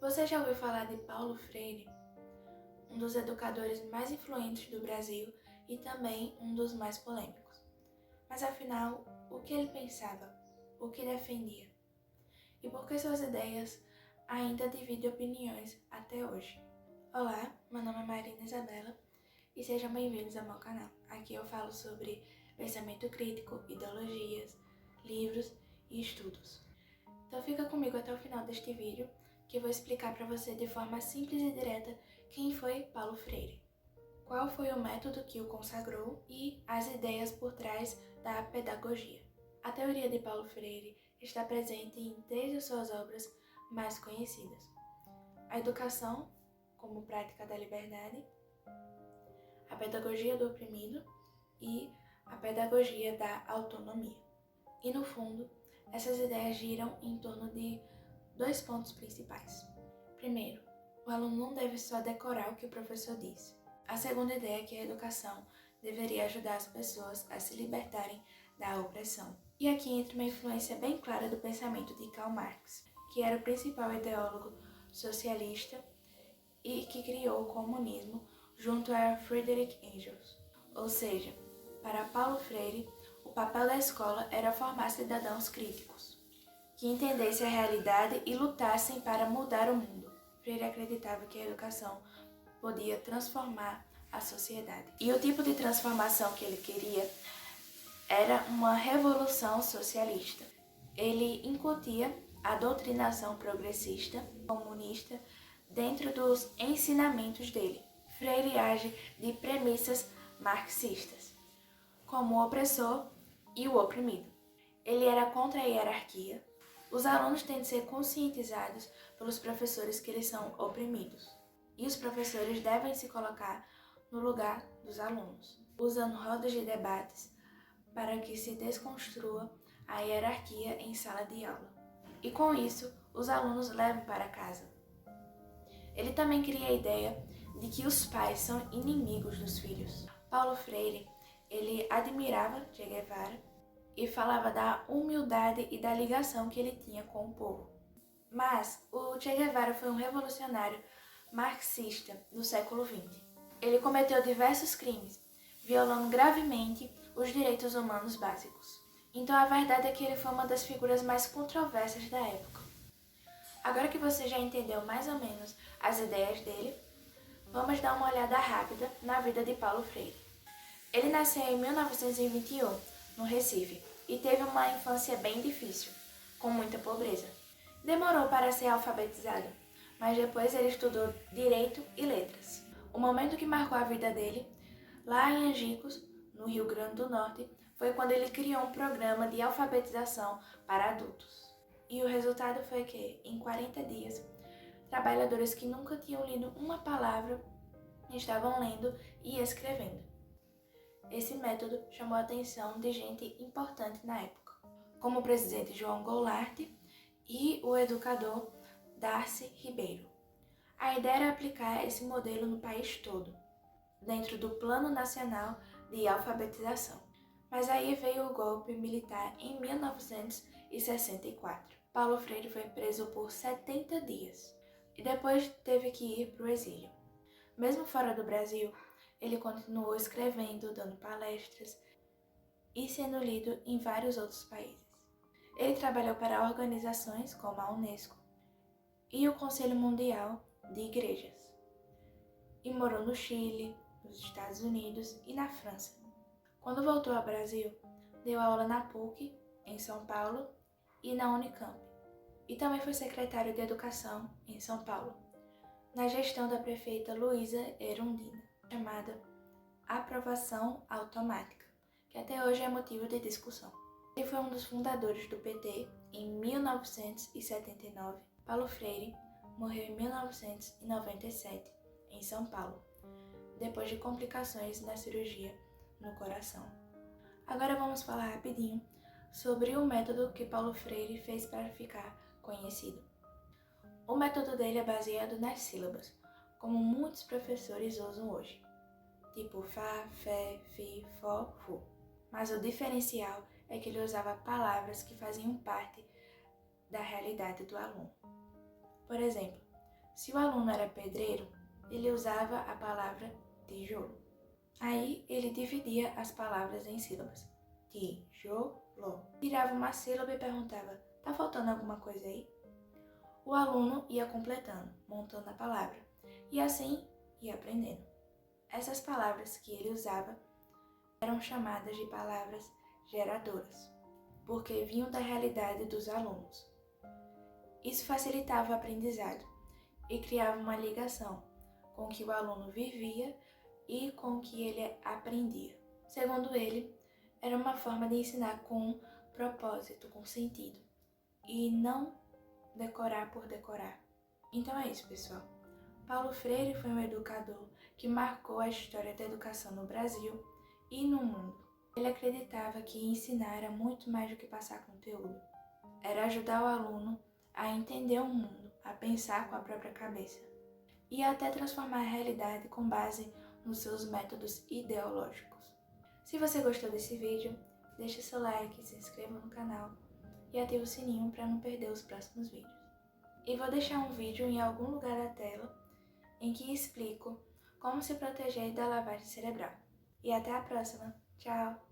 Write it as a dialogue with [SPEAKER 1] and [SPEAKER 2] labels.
[SPEAKER 1] Você já ouviu falar de Paulo Freire, um dos educadores mais influentes do Brasil e também um dos mais polêmicos? Mas afinal, o que ele pensava? O que defendia? E por que suas ideias ainda dividem opiniões até hoje? Olá, meu nome é Marina Isabela e sejam bem-vindos ao meu canal. Aqui eu falo sobre pensamento crítico, ideologias, livros e estudos. Então fica comigo até o final deste vídeo, que eu vou explicar para você de forma simples e direta quem foi Paulo Freire, qual foi o método que o consagrou e as ideias por trás da pedagogia. A teoria de Paulo Freire está presente em três de suas obras mais conhecidas: a educação como prática da liberdade, a pedagogia do oprimido e a pedagogia da autonomia. E no fundo, essas ideias giram em torno de dois pontos principais. Primeiro, o aluno não deve só decorar o que o professor diz. A segunda ideia é que a educação deveria ajudar as pessoas a se libertarem da opressão. E aqui entra uma influência bem clara do pensamento de Karl Marx, que era o principal ideólogo socialista e que criou o comunismo junto a Friedrich Engels. Ou seja, para Paulo Freire, o papel da escola era formar cidadãos críticos, que entendessem a realidade e lutassem para mudar o mundo. Freire acreditava que a educação podia transformar a sociedade. E o tipo de transformação que ele queria era uma revolução socialista. Ele incutia a doutrinação progressista, comunista, dentro dos ensinamentos dele. Freire age de premissas marxistas, como o opressor e o oprimido. Ele era contra a hierarquia. Os alunos têm de ser conscientizados pelos professores que eles são oprimidos. E os professores devem se colocar no lugar dos alunos, usando rodas de debates para que se desconstrua a hierarquia em sala de aula. E com isso, os alunos levam para casa. Ele também cria a ideia de que os pais são inimigos dos filhos. Paulo Freire, ele admirava Che Guevara e falava da humildade e da ligação que ele tinha com o povo. Mas o Che Guevara foi um revolucionário marxista do século XX. Ele cometeu diversos crimes, violando gravemente os direitos humanos básicos. Então a verdade é que ele foi uma das figuras mais controversas da época. Agora que você já entendeu mais ou menos as ideias dele, vamos dar uma olhada rápida na vida de Paulo Freire. Ele nasceu em 1921, no Recife, e teve uma infância bem difícil, com muita pobreza. Demorou para ser alfabetizado, mas depois ele estudou Direito e Letras. O momento que marcou a vida dele, lá em Angicos, no Rio Grande do Norte, foi quando ele criou um programa de alfabetização para adultos. E o resultado foi que, em 40 dias, trabalhadores que nunca tinham lido uma palavra estavam lendo e escrevendo. Esse método chamou a atenção de gente importante na época, como o presidente João Goulart e o educador Darcy Ribeiro. A ideia era aplicar esse modelo no país todo, dentro do Plano Nacional de Alfabetização. Mas aí veio o golpe militar em 1964. Paulo Freire foi preso por 70 dias e depois teve que ir para o exílio. Mesmo fora do Brasil, ele continuou escrevendo, dando palestras e sendo lido em vários outros países. Ele trabalhou para organizações como a Unesco e o Conselho Mundial de Igrejas, e morou no Chile, nos Estados Unidos e na França. Quando voltou ao Brasil, deu aula na PUC, em São Paulo, e na Unicamp, e também foi secretário de Educação em São Paulo, na gestão da prefeita Luísa Erundina, chamada aprovação automática, que até hoje é motivo de discussão. Ele foi um dos fundadores do PT em 1979. Paulo Freire morreu em 1997, em São Paulo, depois de complicações na cirurgia no coração. Agora vamos falar rapidinho sobre o método que Paulo Freire fez para ficar conhecido. O método dele é baseado nas sílabas, como muitos professores usam hoje, tipo Fá, Fé, Fi, Fó, Fu. Mas o diferencial é que ele usava palavras que faziam parte da realidade do aluno. Por exemplo, Se o aluno era pedreiro, ele usava a palavra tijolo. Aí ele dividia as palavras em sílabas. Tijolo. Tirava uma sílaba e perguntava: tá faltando alguma coisa aí? O aluno ia completando, montando a palavra, e assim ia aprendendo. Essas palavras que ele usava eram chamadas de palavras geradoras, porque vinham da realidade dos alunos. Isso facilitava o aprendizado e criava uma ligação com o que o aluno vivia e com o que ele aprendia. Segundo ele, era uma forma de ensinar com propósito, com sentido, e não decorar por decorar. Então é isso, pessoal. Paulo Freire foi um educador que marcou a história da educação no Brasil e no mundo. Ele acreditava que ensinar era muito mais do que passar conteúdo. Era ajudar o aluno a entender o mundo, a pensar com a própria cabeça e até transformar a realidade com base nos seus métodos ideológicos. Se você gostou desse vídeo, deixe seu like, se inscreva no canal e ative o sininho para não perder os próximos vídeos. E vou deixar um vídeo em algum lugar da tela em que explico como se proteger da lavagem cerebral. E até a próxima. Tchau!